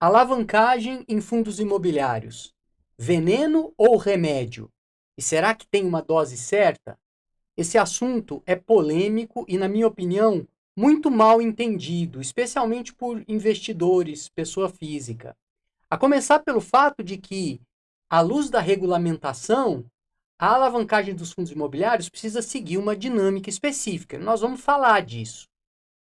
Alavancagem em fundos imobiliários. Veneno ou remédio? E será que tem uma dose certa? Esse assunto é polêmico e, na minha opinião, muito mal entendido, especialmente por investidores, pessoa física. A começar pelo fato de que, à luz da regulamentação, a alavancagem dos fundos imobiliários precisa seguir uma dinâmica específica. Nós vamos falar disso.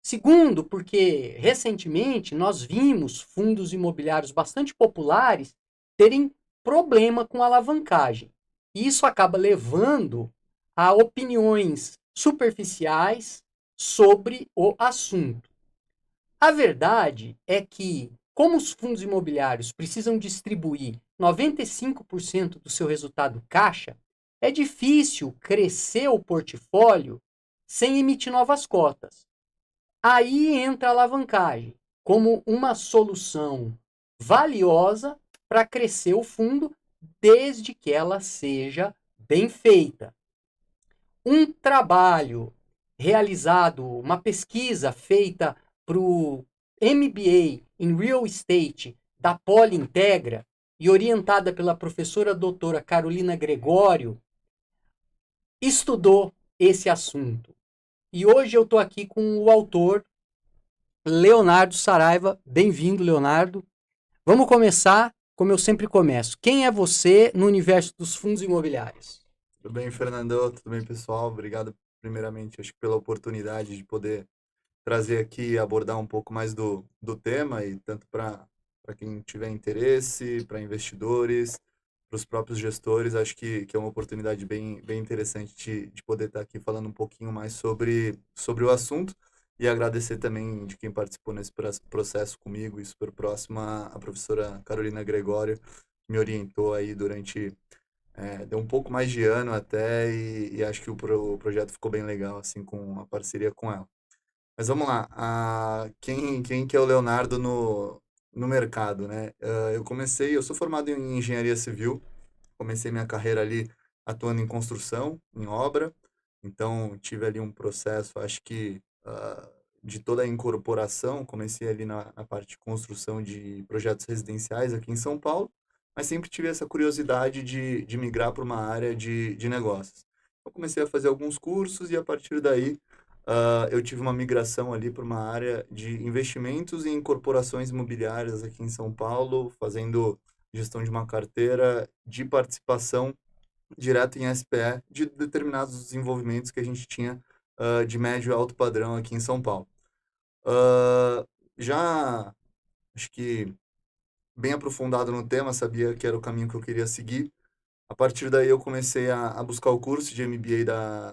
Segundo, porque recentemente nós vimos fundos imobiliários bastante populares terem problema com alavancagem. E isso acaba levando a opiniões superficiais sobre o assunto. A verdade é que, como os fundos imobiliários precisam distribuir 95% do seu resultado caixa, é difícil crescer o portfólio sem emitir novas cotas. Aí entra a alavancagem como uma solução valiosa para crescer o fundo, desde que ela seja bem feita. Um trabalho realizado, uma pesquisa feita para o MBA em Real Estate da Poli Integra e orientada pela professora doutora Carolina Gregório, estudou esse assunto. E hoje eu estou aqui com o autor, Leonardo Saraiva. Bem-vindo, Leonardo. Vamos começar como eu sempre começo. Quem é você no universo dos fundos imobiliários? Tudo bem, Fernando? Tudo bem, pessoal? Obrigado, primeiramente, acho que pela oportunidade de poder trazer aqui e abordar um pouco mais do tema, e tanto para quem tiver interesse, para investidores, para os próprios gestores, acho que é uma oportunidade bem interessante de poder estar aqui falando um pouquinho mais sobre o assunto, e agradecer também de quem participou nesse processo comigo e super próximo a professora Carolina Gregório, que me orientou aí durante deu um pouco mais de ano até, e acho que o projeto ficou bem legal, assim, com a parceria com ela. Mas vamos lá, quem que é o Leonardo no mercado, né? Eu sou formado em engenharia civil, comecei minha carreira ali atuando em construção, em obra, então tive ali um processo, acho que de toda a incorporação, comecei ali na parte de construção de projetos residenciais aqui em São Paulo, mas sempre tive essa curiosidade de migrar para uma área de negócios. Eu comecei a fazer alguns cursos e a partir daí eu tive uma migração ali para uma área de investimentos em incorporações imobiliárias aqui em São Paulo, fazendo gestão de uma carteira de participação direto em SPE de determinados desenvolvimentos que a gente tinha de médio e alto padrão aqui em São Paulo. Já acho que bem aprofundado no tema, sabia que era o caminho que eu queria seguir. A partir daí eu comecei a buscar o curso de MBA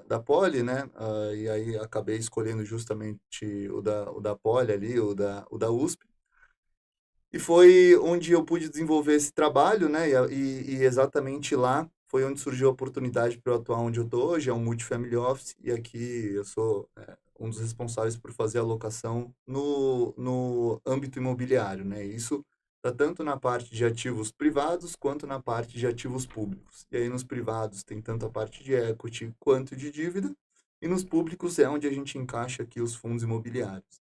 da Poli, né? E aí acabei escolhendo justamente o da Poli ali, o da USP. E foi onde eu pude desenvolver esse trabalho, né? E exatamente lá foi onde surgiu a oportunidade para eu atuar onde eu estou hoje, é um multifamily office, e aqui eu sou um dos responsáveis por fazer a alocação no âmbito imobiliário, né? Isso está tanto na parte de ativos privados quanto na parte de ativos públicos. E aí nos privados tem tanto a parte de equity quanto de dívida, e nos públicos é onde a gente encaixa aqui os fundos imobiliários.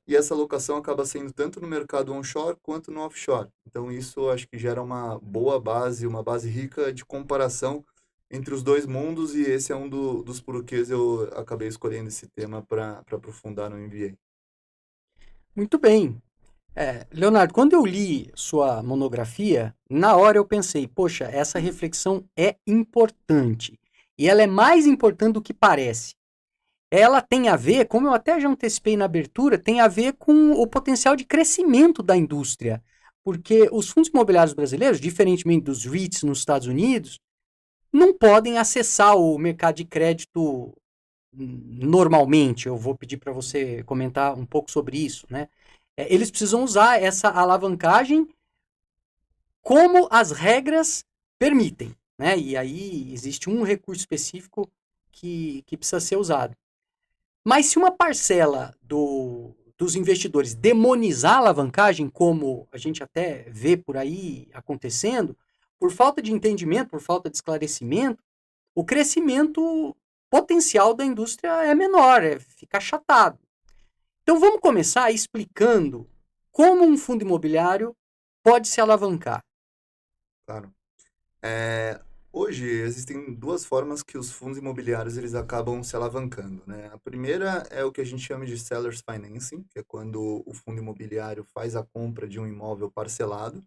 E essa alocação acaba sendo tanto no mercado onshore quanto no offshore. Então, isso eu acho que gera uma boa base, uma base rica de comparação entre os dois mundos, e esse é um dos porquês eu acabei escolhendo esse tema para aprofundar no MBA. Muito bem. Leonardo, quando eu li sua monografia, na hora eu pensei, poxa, essa reflexão é importante. E ela é mais importante do que parece. Ela tem a ver, como eu até já antecipei na abertura, tem a ver com o potencial de crescimento da indústria. Porque os fundos imobiliários brasileiros, diferentemente dos REITs nos Estados Unidos, não podem acessar o mercado de crédito normalmente. Eu vou pedir para você comentar um pouco sobre isso, né? Eles precisam usar essa alavancagem como as regras permitem, né? E aí existe um recurso específico que precisa ser usado. Mas se uma parcela dos investidores demonizar a alavancagem, como a gente até vê por aí acontecendo, por falta de entendimento, por falta de esclarecimento, o crescimento potencial da indústria é menor, fica achatado. Então vamos começar explicando como um fundo imobiliário pode se alavancar? Claro. Hoje existem duas formas que os fundos imobiliários eles acabam se alavancando, né? A primeira é o que a gente chama de sellers financing, que é quando o fundo imobiliário faz a compra de um imóvel parcelado.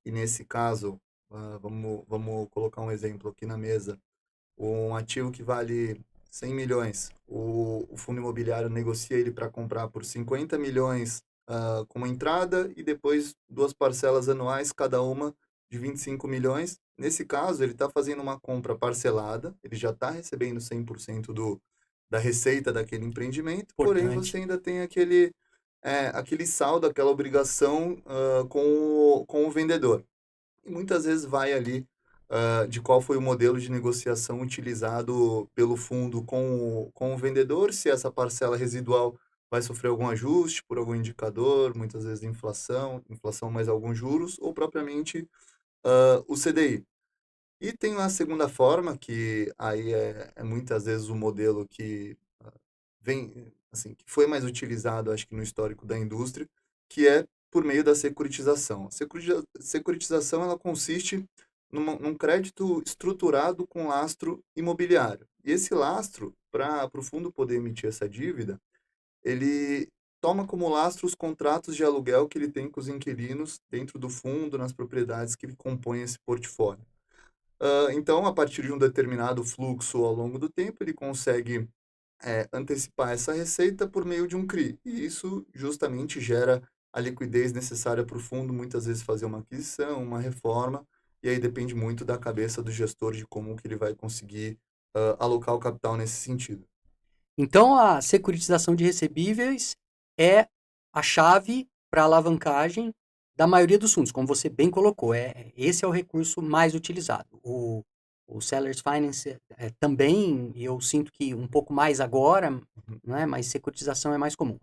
E nesse caso, vamos colocar um exemplo aqui na mesa. Um ativo que vale 100 milhões, o fundo imobiliário negocia ele para comprar por 50 milhões como entrada e depois duas parcelas anuais, cada uma de 25 milhões. Nesse caso, ele está fazendo uma compra parcelada, ele já está recebendo 100% da receita daquele empreendimento, porém Importante. você ainda tem aquele saldo, aquela obrigação com o vendedor. E muitas vezes vai ali de qual foi o modelo de negociação utilizado pelo fundo com o vendedor, se essa parcela residual vai sofrer algum ajuste por algum indicador, muitas vezes inflação mais alguns juros, ou propriamente o CDI. E tem a segunda forma, que aí é muitas vezes o modelo que vem, assim, que foi mais utilizado, acho que no histórico da indústria, que é por meio da securitização. A securitização, ela consiste num crédito estruturado com lastro imobiliário. E esse lastro, para o fundo poder emitir essa dívida, ele toma como lastro os contratos de aluguel que ele tem com os inquilinos dentro do fundo, nas propriedades que compõem esse portfólio. Então, a partir de um determinado fluxo ao longo do tempo, ele consegue antecipar essa receita por meio de um CRI. E isso justamente gera a liquidez necessária para o fundo, muitas vezes fazer uma aquisição, uma reforma, e aí depende muito da cabeça do gestor de como que ele vai conseguir alocar o capital nesse sentido. Então, a securitização de recebíveis é a chave para alavancagem da maioria dos fundos, como você bem colocou. Esse é o recurso mais utilizado. O Sellers Finance também, eu sinto que um pouco mais agora, Uhum. né, mas securitização é mais comum.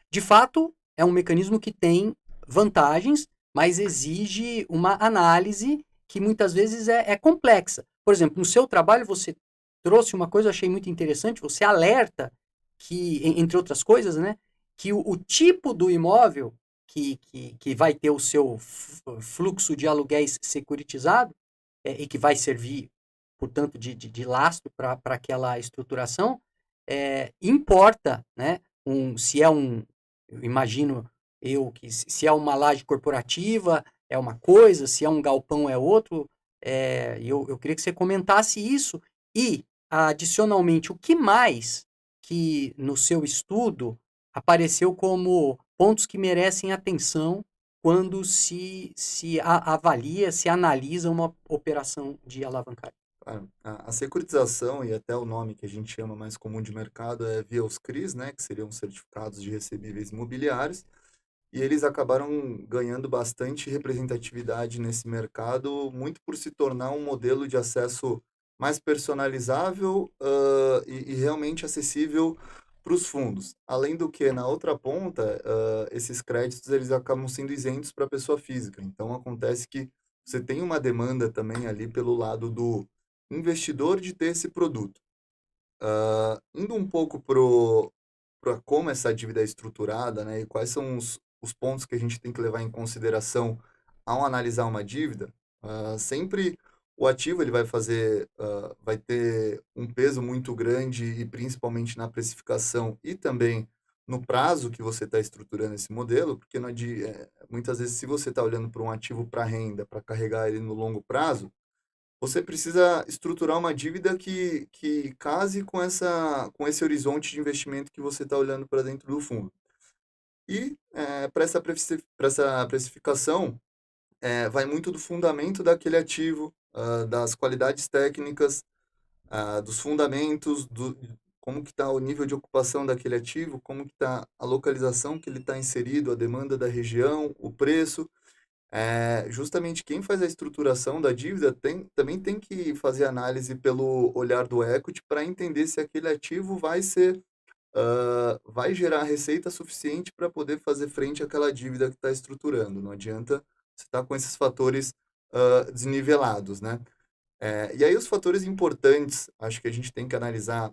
De fato, é um mecanismo que tem vantagens, mas exige uma análise que muitas vezes é complexa. Por exemplo, no seu trabalho você trouxe uma coisa que eu achei muito interessante, você alerta que, entre outras coisas, né, que o tipo do imóvel que vai ter o seu fluxo de aluguéis securitizado e que vai servir, portanto, de lastro para aquela estruturação, importa, né, se é eu imagino eu que se é uma laje corporativa é uma coisa, se é um galpão é outro, eu queria que você comentasse isso e, adicionalmente, o que mais que no seu estudo apareceu como pontos que merecem atenção quando se avalia, se analisa uma operação de alavancagem. A securitização, e até o nome que a gente chama mais comum de mercado, é via os CRIs, né, que seriam certificados de recebíveis imobiliários, e eles acabaram ganhando bastante representatividade nesse mercado, muito por se tornar um modelo de acesso mais personalizável, e realmente acessível para os fundos. Além do que, na outra ponta, esses créditos eles acabam sendo isentos para a pessoa física. Então, acontece que você tem uma demanda também ali pelo lado do investidor de ter esse produto. Indo um pouco para como essa dívida é estruturada, né, e quais são os pontos que a gente tem que levar em consideração ao analisar uma dívida, sempre o ativo ele vai ter um peso muito grande e principalmente na precificação e também no prazo que você está estruturando esse modelo, porque muitas vezes se você está olhando para um ativo para renda, para carregar ele no longo prazo, você precisa estruturar uma dívida que case com esse horizonte de investimento que você está olhando para dentro do fundo. E para essa precificação, vai muito do fundamento daquele ativo, das qualidades técnicas, dos fundamentos, como que está o nível de ocupação daquele ativo, como que está a localização que ele está inserido, a demanda da região, o preço. Justamente quem faz a estruturação da dívida também tem que fazer análise pelo olhar do equity para entender se aquele ativo vai gerar receita suficiente para poder fazer frente àquela dívida que está estruturando. Não adianta você estar com esses fatores desnivelados, né? E aí os fatores importantes, acho que a gente tem que analisar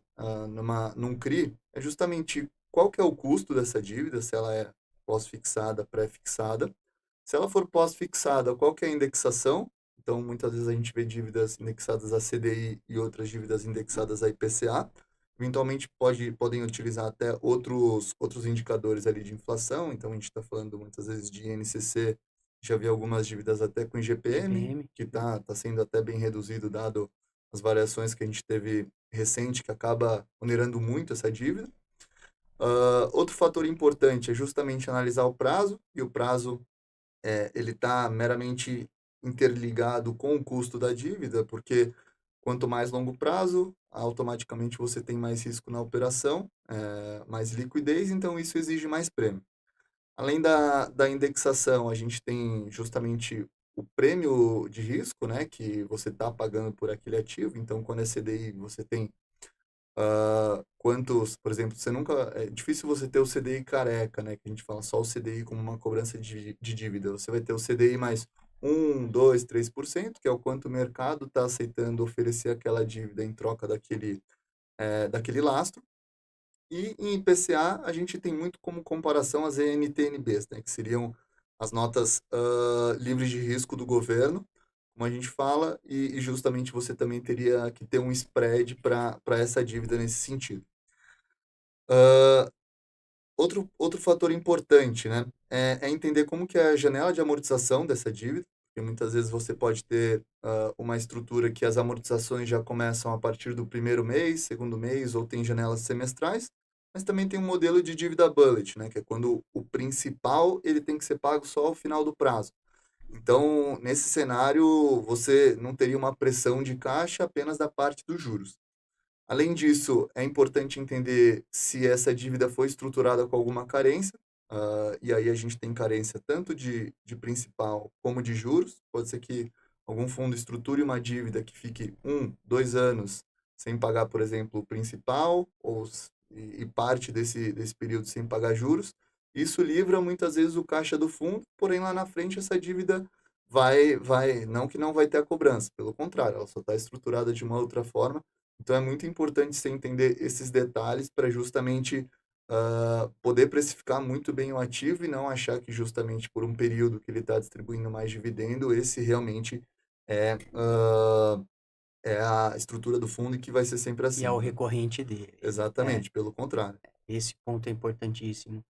num CRI, é justamente qual que é o custo dessa dívida, se ela é pós-fixada, pré-fixada. Se ela for pós-fixada, qual que é a indexação? Então, muitas vezes a gente vê dívidas indexadas a CDI e outras dívidas indexadas a IPCA. Eventualmente, podem utilizar até outros indicadores ali de inflação. Então, a gente está falando muitas vezes de INCC, já vi algumas dívidas até com IGPM, GPM. que tá sendo até bem reduzido, dado as variações que a gente teve recente, que acaba onerando muito essa dívida. Outro fator importante é justamente analisar o prazo, e o prazo ele está meramente interligado com o custo da dívida, porque quanto mais longo prazo, automaticamente você tem mais risco na operação, mais liquidez, então isso exige mais prêmio. Além da indexação, a gente tem justamente o prêmio de risco, né, que você está pagando por aquele ativo. Então, quando é CDI, você tem quantos, por exemplo, é difícil você ter o CDI careca, né, que a gente fala só o CDI como uma cobrança de dívida. Você vai ter o CDI mais 1, 2, 3%, que é o quanto o mercado está aceitando oferecer aquela dívida em troca daquele lastro. E em IPCA, a gente tem muito como comparação as ENTNBs, né, que seriam as notas livres de risco do governo, como a gente fala, e justamente você também teria que ter um spread para essa dívida nesse sentido. Outro fator importante, né, é entender como que é a janela de amortização dessa dívida, porque muitas vezes você pode ter uma estrutura que as amortizações já começam a partir do primeiro mês, segundo mês, ou tem janelas semestrais, mas também tem um modelo de dívida bullet, né, que é quando o principal ele tem que ser pago só ao final do prazo. Então, nesse cenário, você não teria uma pressão de caixa apenas da parte dos juros. Além disso, é importante entender se essa dívida foi estruturada com alguma carência, e aí a gente tem carência tanto de principal como de juros. Pode ser que algum fundo estruture uma dívida que fique 1, 2 anos sem pagar, por exemplo, o principal, e parte desse período sem pagar juros. Isso livra muitas vezes o caixa do fundo, porém lá na frente essa dívida não que não vai ter a cobrança, pelo contrário, ela só está estruturada de uma outra forma. Então é muito importante você entender esses detalhes para justamente poder precificar muito bem o ativo e não achar que justamente por um período que ele está distribuindo mais dividendo, esse realmente é, é a estrutura do fundo e que vai ser sempre E assim, é o né? recorrente dele. Exatamente, pelo contrário. Esse ponto é importantíssimo.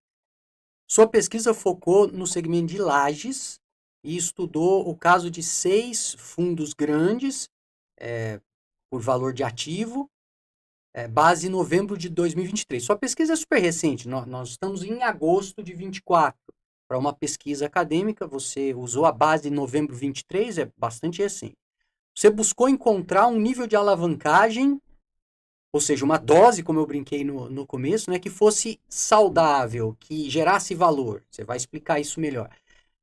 Sua pesquisa focou no segmento de lajes e estudou o caso de 6 fundos grandes, por valor de ativo, base em novembro de 2023. Sua pesquisa é super recente, nós estamos em agosto de 24. Para uma pesquisa acadêmica, você usou a base de novembro 23, é bastante recente. Você buscou encontrar um nível de alavancagem, ou seja, uma dose, como eu brinquei no começo, né, que fosse saudável, que gerasse valor. Você vai explicar isso melhor.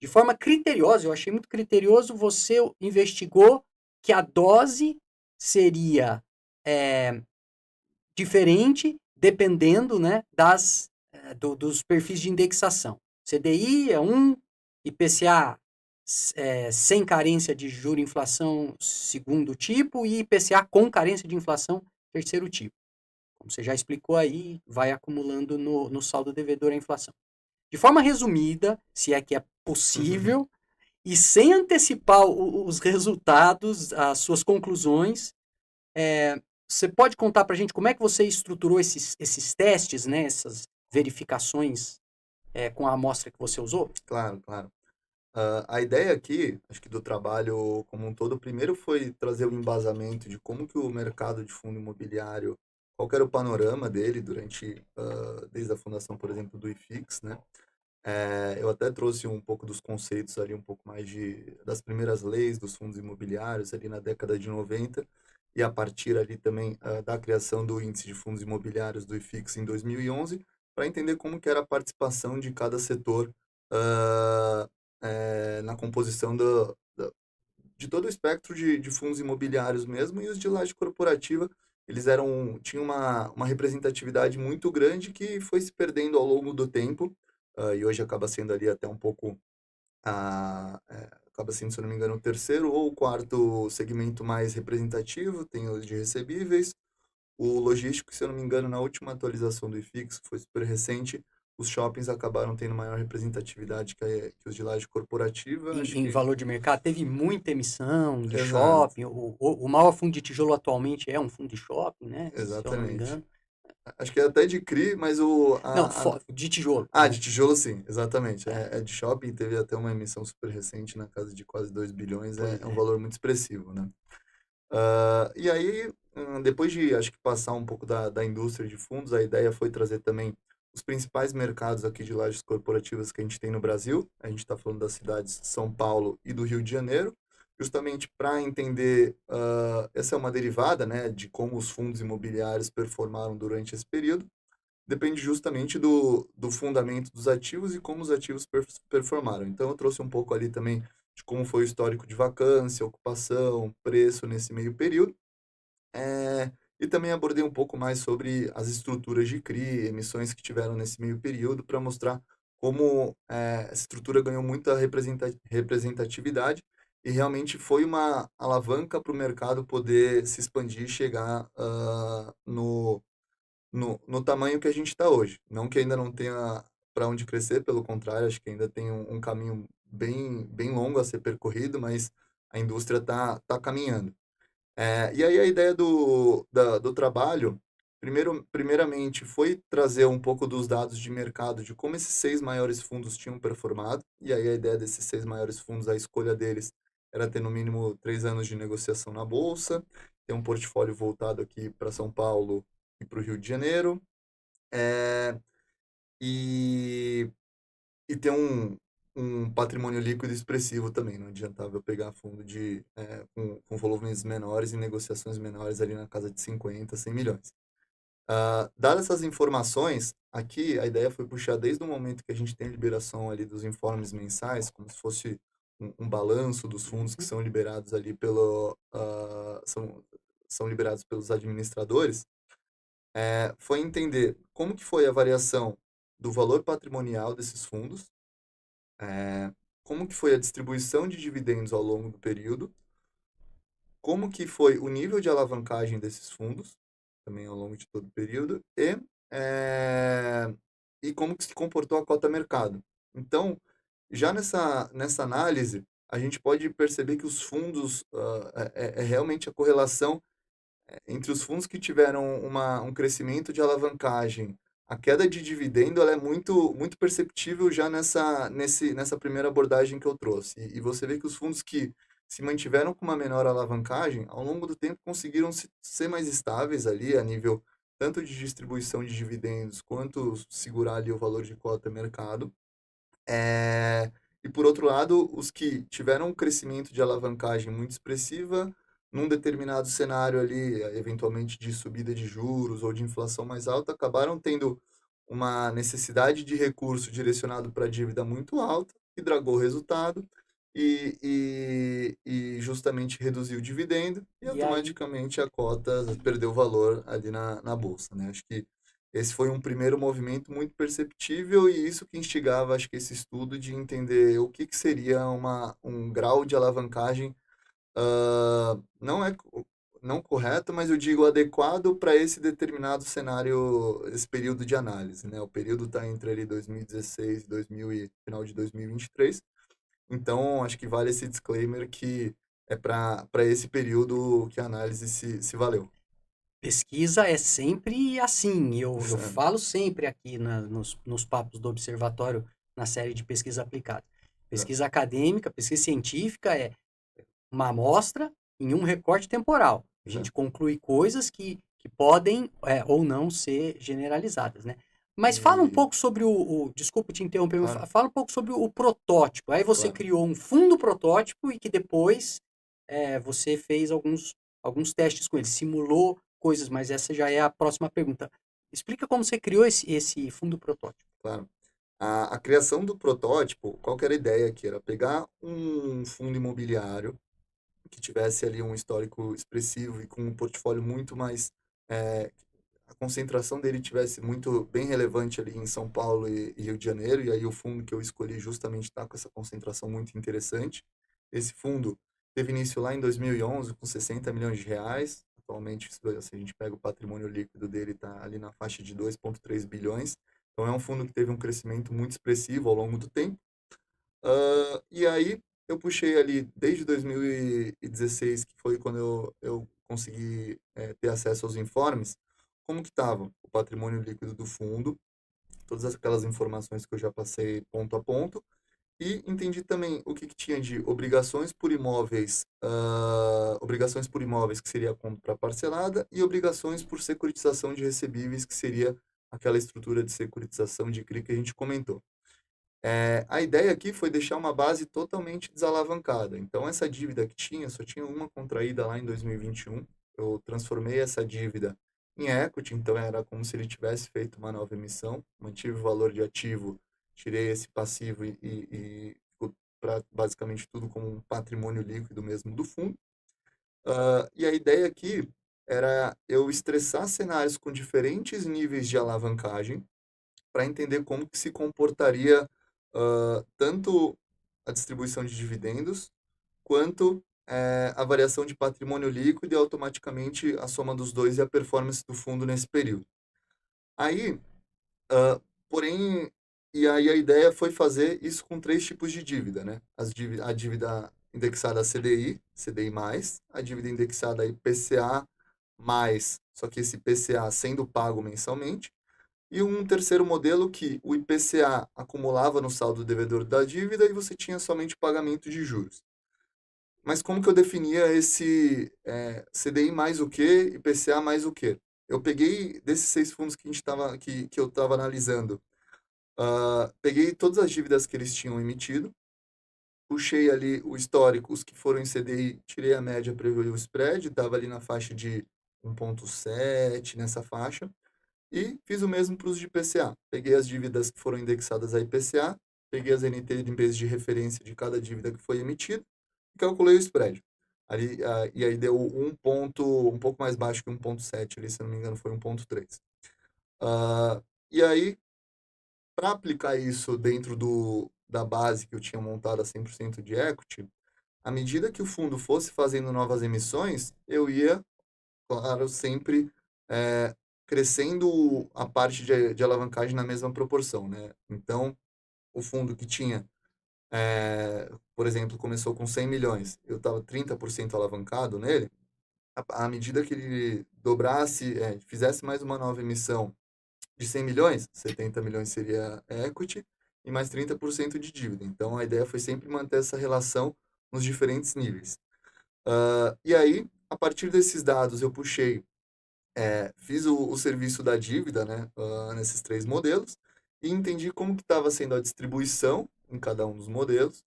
De forma criteriosa, eu achei muito criterioso, você investigou que a dose seria diferente dependendo, né, dos perfis de indexação. CDI é um, IPCA sem carência de juro e inflação, segundo tipo, e IPCA com carência de inflação, terceiro tipo. Como você já explicou aí, vai acumulando no saldo devedor a inflação. De forma resumida, se é que é possível, e sem antecipar os resultados, as suas conclusões, você pode contar para a gente como é que você estruturou esses testes, né, essas verificações com a amostra que você usou? Claro, claro. A ideia aqui, acho que do trabalho como um todo, primeiro foi trazer o embasamento de como que o mercado de fundo imobiliário, qual que era o panorama dele desde a fundação, por exemplo, do IFIX, né? Eu até trouxe um pouco dos conceitos ali, um pouco mais das primeiras leis dos fundos imobiliários ali na década de 90 e a partir ali também da criação do índice de fundos imobiliários do IFIX em 2011, para entender como que era a participação de cada setor ah, na composição de todo o espectro de fundos imobiliários mesmo, e os de laje corporativa, tinham uma representatividade muito grande que foi se perdendo ao longo do tempo, e hoje acaba sendo ali até um pouco, acaba sendo, se eu não me engano, o terceiro ou o quarto segmento mais representativo, tem os de recebíveis, o logístico, se eu não me engano, na última atualização do IFIX, que foi super recente, os shoppings acabaram tendo maior representatividade que os de laje corporativa. Acho Em que, valor de mercado, teve muita emissão de exato, shopping. O maior fundo de tijolo atualmente é um fundo de shopping, né? Se eu não me exatamente. engano. Acho que é até de CRI, mas o, Não, a, de tijolo, ah, né? de tijolo sim, exatamente. É, É de shopping, teve até uma emissão super recente na casa de quase 2 bilhões, pois é um é. valor muito expressivo, né? E aí, depois de, acho que passar um pouco da indústria de fundos, a ideia foi trazer também os principais mercados aqui de lajes corporativas que a gente tem no Brasil. A gente está falando das cidades de São Paulo e do Rio de Janeiro, justamente para entender, essa é uma derivada, né, de como os fundos imobiliários performaram durante esse período. Depende justamente do fundamento dos ativos e como os ativos performaram. Então, eu trouxe um pouco ali também de como foi o histórico de vacância, ocupação, preço nesse meio período. E também abordei um pouco mais sobre as estruturas de CRI, emissões que tiveram nesse meio período, para mostrar como essa estrutura ganhou muita representatividade e realmente foi uma alavanca para o mercado poder se expandir e chegar no tamanho que a gente está hoje. Não que ainda não tenha para onde crescer, pelo contrário, acho que ainda tem um caminho bem longo a ser percorrido, mas a indústria tá caminhando. E aí a ideia do trabalho, primeiramente, foi trazer um pouco dos dados de mercado, de como esses 6 maiores fundos tinham performado, e aí a ideia desses 6 maiores fundos, a escolha deles era ter no mínimo 3 anos de negociação na Bolsa, ter um portfólio voltado aqui para São Paulo e para o Rio de Janeiro, é, e, e ter um patrimônio líquido expressivo também. Não adiantava eu pegar fundo com volumes menores e negociações menores ali na casa de 50, 100 milhões. Dadas essas informações, aqui a ideia foi puxar desde o momento que a gente tem a liberação ali dos informes mensais, como se fosse um balanço dos fundos que Uhum. são liberados ali são liberados pelos administradores, foi entender como que foi a variação do valor patrimonial desses fundos, como que foi a distribuição de dividendos ao longo do período, como que foi o nível de alavancagem desses fundos, também ao longo de todo o período, eh, e como que se comportou a cota mercado. Então, já nessa análise, a gente pode perceber que os fundos, é realmente a correlação entre os fundos que tiveram um crescimento de alavancagem, a queda de dividendo ela é muito perceptível já nessa primeira abordagem que eu trouxe. E você vê que os fundos que se mantiveram com uma menor alavancagem, ao longo do tempo conseguiram ser mais estáveis ali a nível tanto de distribuição de dividendos quanto segurar ali o valor de cota mercado. E por outro lado, os que tiveram um crescimento de alavancagem muito expressiva, num determinado cenário ali, eventualmente de subida de juros ou de inflação mais alta, acabaram tendo uma necessidade de recurso direcionado para a dívida muito alta, que dragou o resultado e justamente reduziu o dividendo e E aí, automaticamente a cota perdeu valor ali na bolsa, né? Acho que esse foi um primeiro movimento muito perceptível e isso que instigava, acho que esse estudo de entender o que seria um grau de alavancagem, não é não correto, mas eu digo adequado para esse determinado cenário, esse período de análise, né? O período está entre ali 2016 e 2000 e final de 2023. Então, acho que vale esse disclaimer que é para esse período que a análise se valeu. pesquisa é sempre assim. Eu Exato. falo sempre aqui nos papos do Observatório, na série de pesquisa aplicada. Pesquisa acadêmica, pesquisa científica é uma amostra em um recorte temporal. A gente Exato. conclui coisas que podem ou não ser generalizadas, né? Mas fala um E, pouco sobre desculpa te interromper, mas claro, fala um pouco sobre o protótipo. Aí você claro. criou um fundo protótipo e que depois você fez alguns testes com ele, simulou coisas, mas essa já é a próxima pergunta. Explica como você criou esse fundo protótipo. Claro. A criação do protótipo, qual que era a ideia aqui? Era pegar um fundo imobiliário que tivesse ali um histórico expressivo e com um portfólio muito mais, eh, a concentração dele tivesse muito bem relevante ali em São Paulo e Rio de Janeiro, e aí o fundo que eu escolhi justamente está com essa concentração muito interessante. Esse fundo teve início lá em 2011 com 60 milhões de reais. Atualmente, se a gente pega o patrimônio líquido dele, está ali na faixa de 2,3 bilhões. Então, é um fundo que teve um crescimento muito expressivo ao longo do tempo. E aí, eu puxei ali desde 2016, que foi quando eu consegui ter acesso aos informes, como que estava o patrimônio líquido do fundo, todas aquelas informações que eu já passei ponto a ponto, e entendi também o que tinha de obrigações por imóveis, que seria a compra parcelada, e obrigações por securitização de recebíveis, que seria aquela estrutura de securitização de CRI que a gente comentou. A ideia aqui foi deixar uma base totalmente desalavancada. Então, essa dívida que tinha, só tinha uma contraída lá em 2021. Eu transformei essa dívida em equity, então era como se ele tivesse feito uma nova emissão. Mantive o valor de ativo, tirei esse passivo e ficou para basicamente tudo como um patrimônio líquido mesmo do fundo. E a ideia aqui era eu estressar cenários com diferentes níveis de alavancagem para entender como que se comportaria tanto a distribuição de dividendos quanto a variação de patrimônio líquido e automaticamente a soma dos dois e a performance do fundo nesse período. Aí, porém, e aí a ideia foi fazer isso com três tipos de dívida, né? A dívida indexada a CDI, CDI+, a dívida indexada a IPCA+, só que esse IPCA sendo pago mensalmente, e um terceiro modelo que o IPCA acumulava no saldo devedor da dívida e você tinha somente pagamento de juros. Mas como que eu definia esse CDI mais o quê, IPCA mais o quê? Eu peguei desses 6 fundos que que eu estava analisando, peguei todas as dívidas que eles tinham emitido, puxei ali o histórico, os que foram em CDI, tirei a média para ver o spread, estava ali na faixa de 1,7, nessa faixa. E fiz o mesmo para os de IPCA. Peguei as dívidas que foram indexadas a IPCA, peguei as NT em vez de referência de cada dívida que foi emitida e calculei o spread. Ali, e aí deu um pouco mais baixo que 1,7, ali, se não me engano, foi 1,3. E aí, para aplicar isso dentro da base que eu tinha montado a 100% de equity, à medida que o fundo fosse fazendo novas emissões, eu ia, claro, sempre crescendo a parte de alavancagem na mesma proporção, né? Então, o fundo que tinha, por exemplo, começou com 100 milhões, eu estava 30% alavancado nele, à medida que ele dobrasse, fizesse mais uma nova emissão de 100 milhões, 70 milhões seria equity e mais 30% de dívida. Então, a ideia foi sempre manter essa relação nos diferentes níveis. E aí, a partir desses dados, eu puxei fiz o serviço da dívida, né, nesses três modelos, e entendi como que estava sendo a distribuição em cada um dos modelos,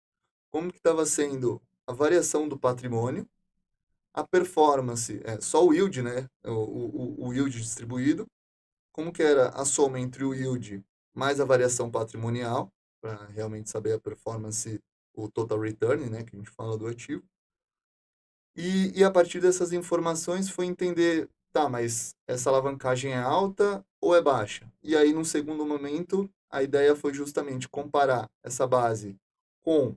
como que estava sendo a variação do patrimônio, a performance, só o yield, né, o yield distribuído, como que era a soma entre o yield mais a variação patrimonial, para realmente saber a performance, o total return, né, que a gente fala do ativo. E a partir dessas informações foi entender, tá, mas essa alavancagem é alta ou é baixa? E aí, num segundo momento, a ideia foi justamente comparar essa base com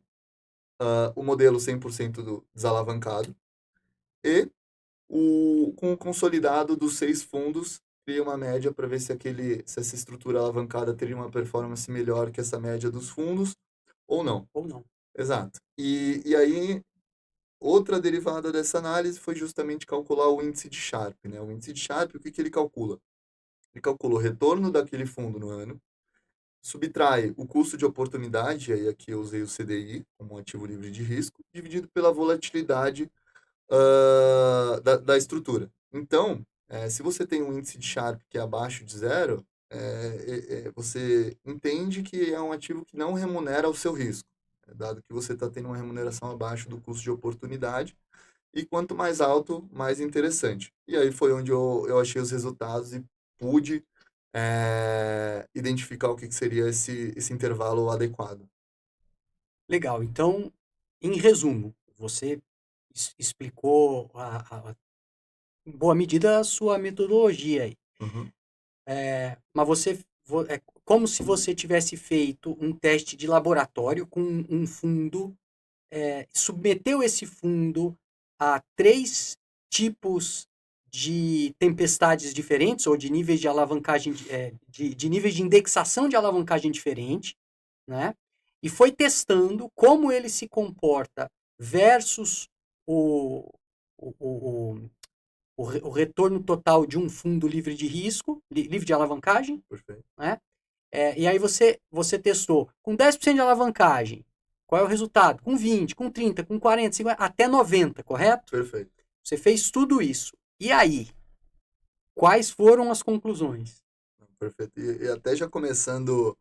o modelo 100% desalavancado e com o consolidado dos 6 fundos, criei uma média para ver se essa estrutura alavancada teria uma performance melhor que essa média dos fundos ou não. Ou não. Exato. E aí, outra derivada dessa análise foi justamente calcular o índice de Sharpe, né? O índice de Sharpe, o que que ele calcula? Ele calcula o retorno daquele fundo no ano, subtrai o custo de oportunidade, aí aqui eu usei o CDI como um ativo livre de risco, dividido pela volatilidade da estrutura. Então, se você tem um índice de Sharpe que é abaixo de zero, você entende que é um ativo que não remunera o seu risco, dado que você está tendo uma remuneração abaixo do custo de oportunidade, e quanto mais alto, mais interessante. E aí foi onde eu achei os resultados e pude identificar o que seria esse intervalo adequado. Legal. Então, em resumo, você explicou em boa medida a sua metodologia aí. Uhum. Mas é como se você tivesse feito um teste de laboratório com um fundo, submeteu esse fundo a 3 tipos de tempestades diferentes, ou de níveis de alavancagem, de níveis de indexação de alavancagem diferente, né? E foi testando como ele se comporta versus o, o, o, o retorno total de um fundo livre de risco, livre de alavancagem, Perfeito. né? E aí você testou com 10% de alavancagem. Qual é o resultado? Com 20, com 30, com 40, 50, até 90, correto? Perfeito. Você fez tudo isso. E aí? Quais foram as conclusões? Perfeito. E até já começando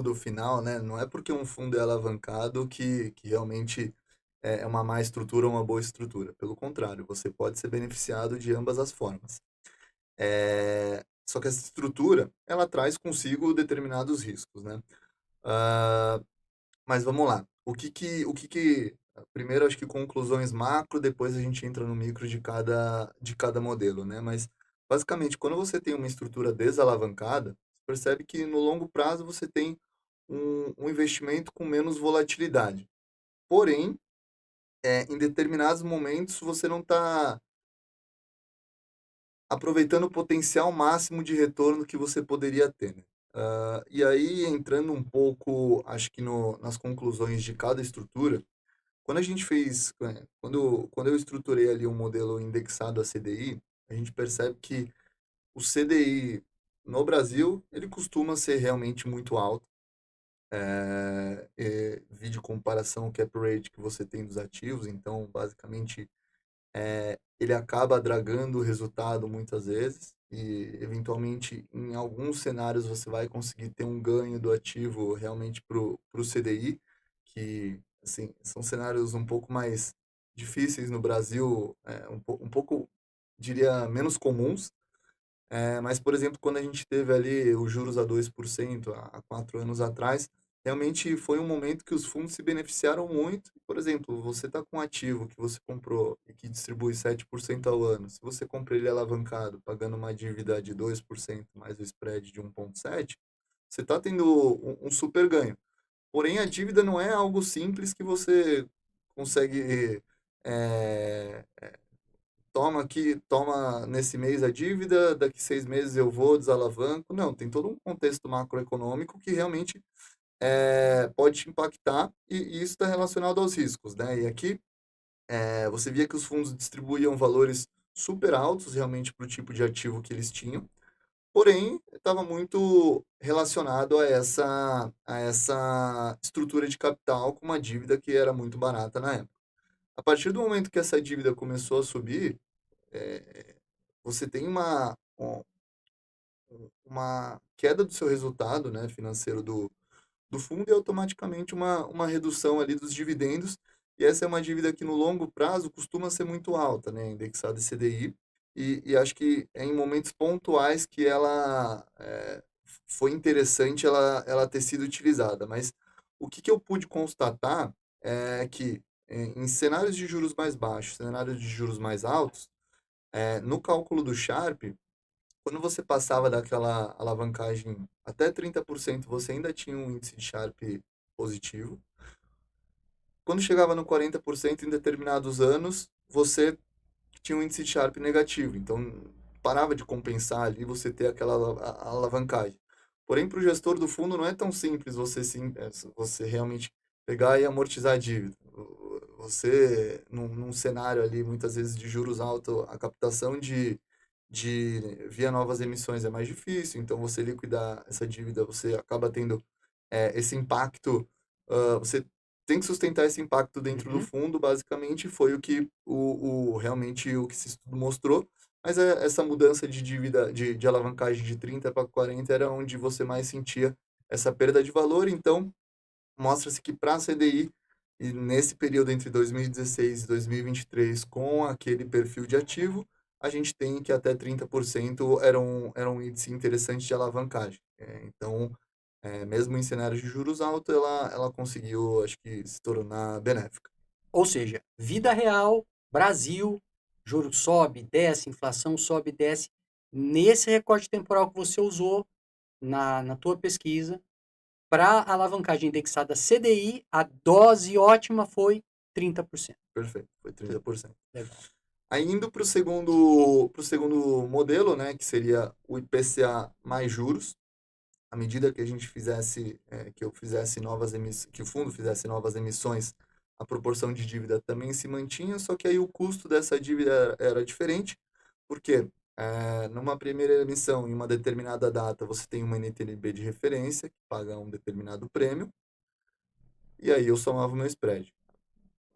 do final, né? Não é porque um fundo é alavancado que realmente é uma má estrutura ou uma boa estrutura. Pelo contrário, você pode ser beneficiado de ambas as formas. Só que essa estrutura, ela traz consigo determinados riscos, né? Ah, mas vamos lá. Primeiro, acho que conclusões macro, depois a gente entra no micro de cada modelo, né? Mas, basicamente, quando você tem uma estrutura desalavancada, você percebe que no longo prazo você tem um investimento com menos volatilidade. Porém, em determinados momentos você não está aproveitando o potencial máximo de retorno que você poderia ter, né? E aí, entrando um pouco, acho que nas conclusões de cada estrutura, quando a gente fez, quando eu estruturei ali um modelo indexado a CDI, a gente percebe que o CDI no Brasil, ele costuma ser realmente muito alto. Vídeo comparação o cap rate que você tem dos ativos, então, basicamente, ele acaba dragando o resultado muitas vezes e, eventualmente, em alguns cenários você vai conseguir ter um ganho do ativo realmente para o CDI, que, assim, são cenários um pouco mais difíceis no Brasil, um pouco, diria, menos comuns. Mas, por exemplo, quando a gente teve ali os juros a 2% há 4 anos atrás, realmente foi um momento que os fundos se beneficiaram muito. Por exemplo, você está com um ativo que você comprou e que distribui 7% ao ano. Se você compra ele alavancado, pagando uma dívida de 2% mais o spread de 1,7%, você está tendo um super ganho. Porém, a dívida não é algo simples que você consegue é, toma aqui, toma nesse mês a dívida, daqui 6 meses eu vou, desalavanco. Não, tem todo um contexto macroeconômico que realmente pode te impactar e isso está relacionado aos riscos, né? E aqui você via que os fundos distribuíam valores super altos realmente para o tipo de ativo que eles tinham, porém estava muito relacionado a essa estrutura de capital com uma dívida que era muito barata na época. A partir do momento que essa dívida começou a subir, é, você tem uma queda do seu resultado, né, financeiro do fundo e automaticamente uma redução ali dos dividendos. E essa é uma dívida que no longo prazo costuma ser muito alta, né, indexada em CDI. E acho que é em momentos pontuais que ela foi interessante ela ter sido utilizada. Mas o que eu pude constatar é que em cenários de juros mais baixos, cenários de juros mais altos, no cálculo do Sharpe, quando você passava daquela alavancagem até 30%, você ainda tinha um índice de Sharpe positivo. Quando chegava no 40% em determinados anos, você tinha um índice de Sharpe negativo. Então, parava de compensar ali você ter aquela alavancagem. Porém, para o gestor do fundo não é tão simples você realmente pegar e amortizar a dívida. Você, num cenário ali, muitas vezes de juros altos, a captação via novas emissões é mais difícil, então você liquidar essa dívida, você acaba tendo esse impacto, você tem que sustentar esse impacto dentro do Uhum. fundo, basicamente foi o que realmente o que esse estudo mostrou, mas essa mudança de dívida, de alavancagem de 30 para 40 era onde você mais sentia essa perda de valor, então mostra-se que para a CDI, e nesse período entre 2016 e 2023, com aquele perfil de ativo, a gente tem que até 30% era um índice interessante de alavancagem. Então, mesmo em cenários de juros altos, ela conseguiu, acho que, se tornar benéfica. Ou seja, vida real, Brasil, juros sobe, desce, inflação sobe, desce. Nesse recorte temporal que você usou na tua pesquisa, para alavancagem indexada CDI, a dose ótima foi 30%. Perfeito, foi 30%. Legal. Aí indo pro segundo modelo, né, que seria o IPCA mais juros, à medida que a gente fizesse, que eu fizesse novas emissões, que o fundo fizesse novas emissões, a proporção de dívida também se mantinha, só que aí o custo dessa dívida era diferente, porque numa primeira emissão, em uma determinada data, você tem uma NTNB de referência, que paga um determinado prêmio, e aí eu somava o meu spread.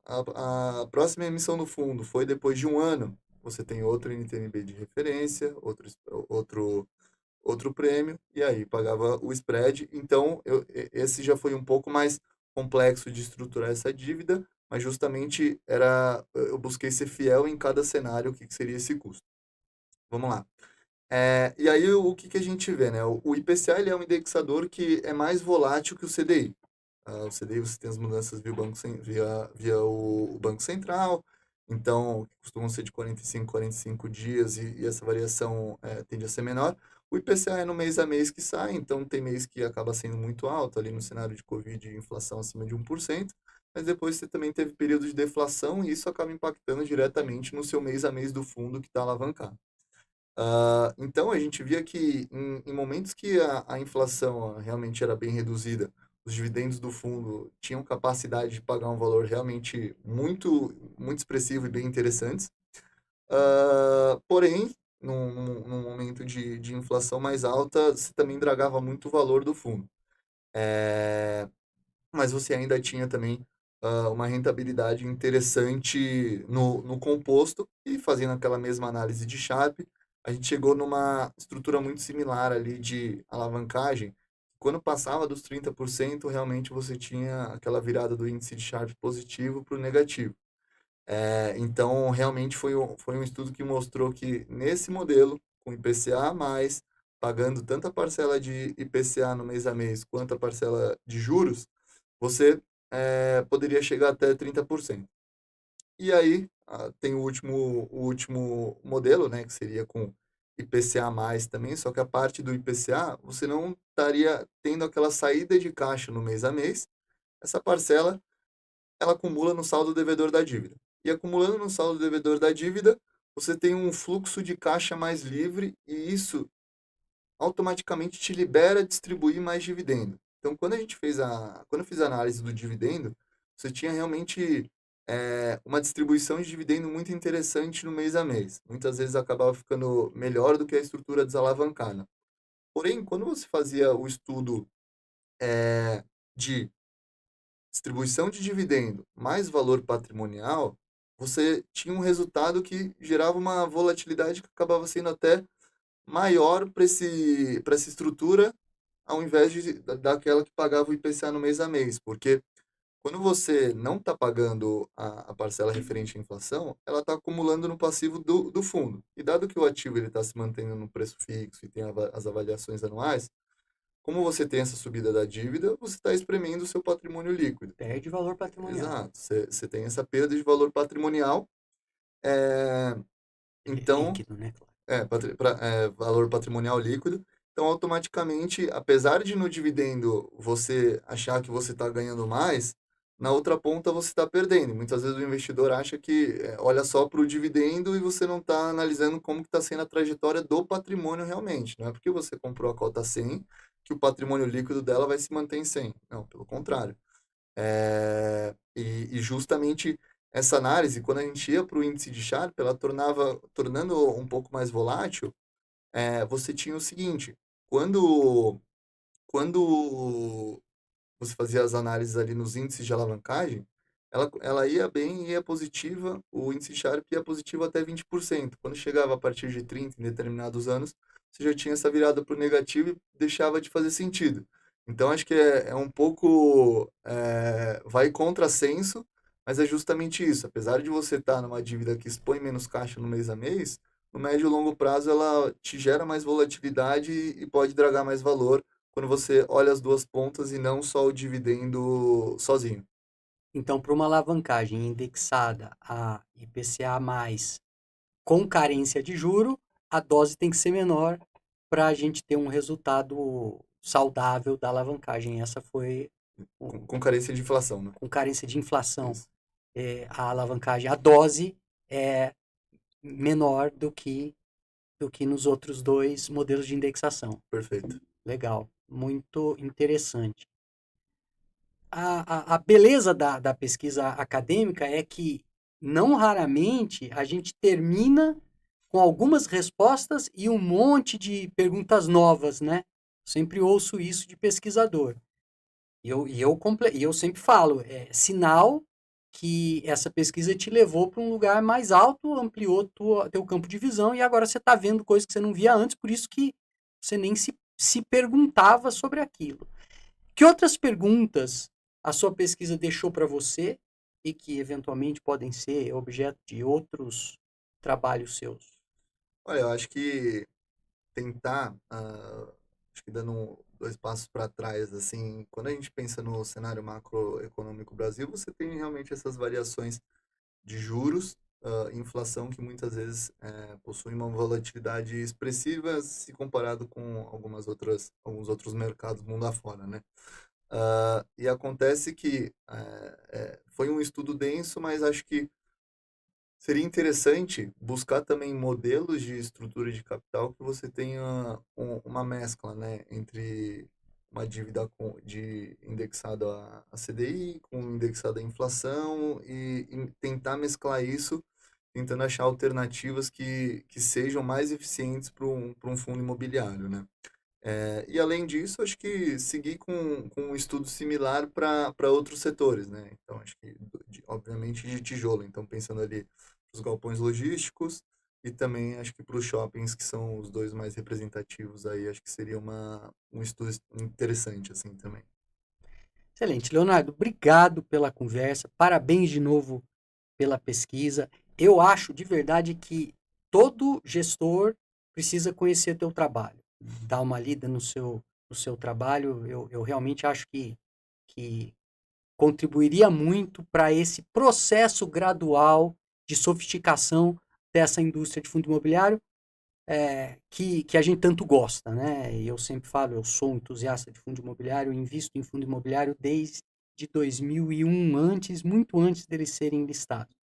A próxima emissão do fundo foi depois de um ano, você tem outro NTNB de referência, outro outro prêmio, e aí pagava o spread. Então, esse já foi um pouco mais complexo de estruturar essa dívida, mas justamente eu busquei ser fiel em cada cenário, o que seria esse custo. Vamos lá. E aí, o que a gente vê, né? O IPCA ele é um indexador que é mais volátil que o CDI. O CDI você tem as mudanças via o Banco Central, então costumam ser de 45 dias e essa variação tende a ser menor. O IPCA é no mês a mês que sai, então tem mês que acaba sendo muito alto, ali no cenário de Covid e inflação acima de 1%, mas depois você também teve período de deflação e isso acaba impactando diretamente no seu mês a mês do fundo que está alavancado. Então, a gente via que em momentos que a inflação realmente era bem reduzida, os dividendos do fundo tinham capacidade de pagar um valor realmente muito expressivo e bem interessantes. Porém, num momento de inflação mais alta, você também dragava muito o valor do fundo. Mas você ainda tinha também uma rentabilidade interessante no composto e fazendo aquela mesma análise de Sharpe, a gente chegou numa estrutura muito similar ali de alavancagem. Quando passava dos 30%, realmente você tinha aquela virada do índice de Sharpe positivo para o negativo. Então, realmente foi um estudo que mostrou que nesse modelo, com IPCA, mais pagando tanto a parcela de IPCA no mês a mês quanto a parcela de juros, você poderia chegar até 30%. E aí tem o último modelo, né, que seria com IPCA mais também, só que a parte do IPCA você não estaria tendo aquela saída de caixa no mês a mês. Essa parcela ela acumula no saldo devedor da dívida. E acumulando no saldo devedor da dívida, você tem um fluxo de caixa mais livre e isso automaticamente te libera a distribuir mais dividendo. Então, quando eu fiz a análise do dividendo, você tinha realmente uma distribuição de dividendo muito interessante no mês a mês. Muitas vezes acabava ficando melhor do que a estrutura desalavancada. Porém, quando você fazia o estudo de distribuição de dividendo mais valor patrimonial, você tinha um resultado que gerava uma volatilidade que acabava sendo até maior para essa estrutura, ao invés daquela que pagava o IPCA no mês a mês. Porque quando você não está pagando a parcela referente à inflação, ela está acumulando no passivo do fundo. E dado que o ativo está se mantendo no preço fixo e tem as avaliações anuais, como você tem essa subida da dívida, você está espremendo o seu patrimônio líquido. Perde valor patrimonial. Exato. Você tem essa perda de valor patrimonial. É, então, Líquido, né? Claro. valor patrimonial líquido. Então, automaticamente, apesar de no dividendo você achar que você está ganhando mais, na outra ponta você está perdendo. Muitas vezes o investidor acha que olha só para o dividendo e você não está analisando como está sendo a trajetória do patrimônio realmente. Não é porque você comprou a cota 100 que o patrimônio líquido dela vai se manter em 100. Não, pelo contrário. E justamente essa análise, quando a gente ia para o índice de Sharpe, ela tornando um pouco mais volátil, você tinha o seguinte, quando você fazia as análises ali nos índices de alavancagem, ela ia bem, ia positiva, o índice Sharpe ia positivo até 20%. Quando chegava a partir de 30 em determinados anos, você já tinha essa virada para o negativo e deixava de fazer sentido. Então, acho que é um pouco, vai contrassenso, mas é justamente isso. Apesar de você estar numa dívida que expõe menos caixa no mês a mês, no médio e longo prazo ela te gera mais volatilidade e pode dragar mais valor quando você olha as duas pontas e não só o dividendo sozinho. Então, para uma alavancagem indexada a IPCA+, com carência de juro, a dose tem que ser menor para a gente ter um resultado saudável da alavancagem. Essa foi Com carência de inflação, né? com carência de inflação. Isso. A alavancagem, a dose é menor do que nos outros dois modelos de indexação. Perfeito. Legal, muito interessante. A beleza da pesquisa acadêmica é que, não raramente, a gente termina com algumas respostas e um monte de perguntas novas, né? Sempre ouço isso de pesquisador. E eu sempre falo, é sinal que essa pesquisa te levou para um lugar mais alto, ampliou teu campo de visão e agora você está vendo coisas que você não via antes, por isso que você nem se perguntava sobre aquilo. Que outras perguntas a sua pesquisa deixou para você e que eventualmente podem ser objeto de outros trabalhos seus? Olha, eu acho que tentar, acho que dando dois passos para trás, assim, quando a gente pensa no cenário macroeconômico Brasil, você tem realmente essas variações de juros, inflação que muitas vezes possui uma volatilidade expressiva se comparado com alguns outros mercados mundo afora, né? E acontece que foi um estudo denso, mas acho que seria interessante buscar também modelos de estrutura de capital que você tenha uma mescla, né, entre uma dívida indexada à CDI, com indexada à inflação e tentar mesclar isso, tentando achar alternativas que sejam mais eficientes para um fundo imobiliário, né? E além disso, acho que seguir com um estudo similar para outros setores, né? Então, acho que, obviamente, de tijolo. Então, pensando ali os galpões logísticos e também acho que para os shoppings, que são os dois mais representativos aí, acho que seria um estudo interessante, assim, também. Excelente, Leonardo, obrigado pela conversa, parabéns de novo pela pesquisa. Eu acho de verdade que todo gestor precisa conhecer teu trabalho, dar uma lida no seu trabalho. Eu realmente acho que contribuiria muito para esse processo gradual de sofisticação dessa indústria de fundo imobiliário que a gente tanto gosta, né? E eu sempre falo, eu sou um entusiasta de fundo imobiliário, invisto em fundo imobiliário desde 2001, muito antes deles serem listados.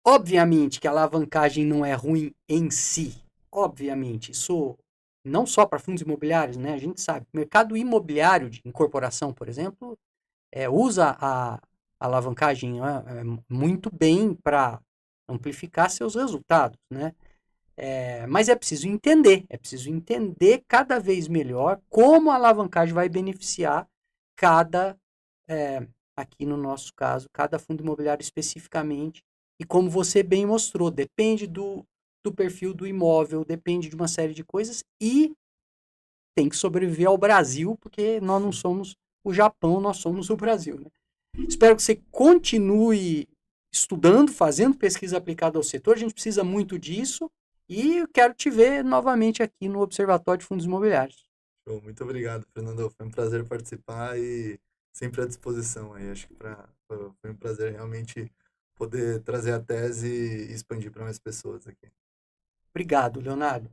Obviamente que a alavancagem não é ruim em si. Obviamente, isso não só para fundos imobiliários, né? A gente sabe, o mercado imobiliário de incorporação, por exemplo, usa a alavancagem muito bem para amplificar seus resultados, né? Mas é preciso entender cada vez melhor como a alavancagem vai beneficiar cada, aqui no nosso caso, cada fundo imobiliário especificamente. E como você bem mostrou, depende do perfil do imóvel, depende de uma série de coisas e tem que sobreviver ao Brasil, porque nós não somos o Japão, nós somos o Brasil, né? Espero que você continue estudando, fazendo pesquisa aplicada ao setor. A gente precisa muito disso. E eu quero te ver novamente aqui no Observatório de Fundos Imobiliários. Show, muito obrigado, Fernando. Foi um prazer participar e sempre à disposição aí. Acho que foi um prazer realmente poder trazer a tese e expandir para mais pessoas aqui. Obrigado, Leonardo.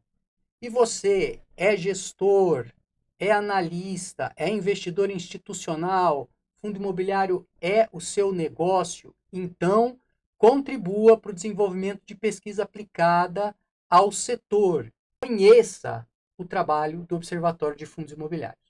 E você é gestor, é analista, é investidor institucional, fundo imobiliário é o seu negócio? Então, contribua para o desenvolvimento de pesquisa aplicada ao setor. Conheça o trabalho do Observatório de Fundos Imobiliários.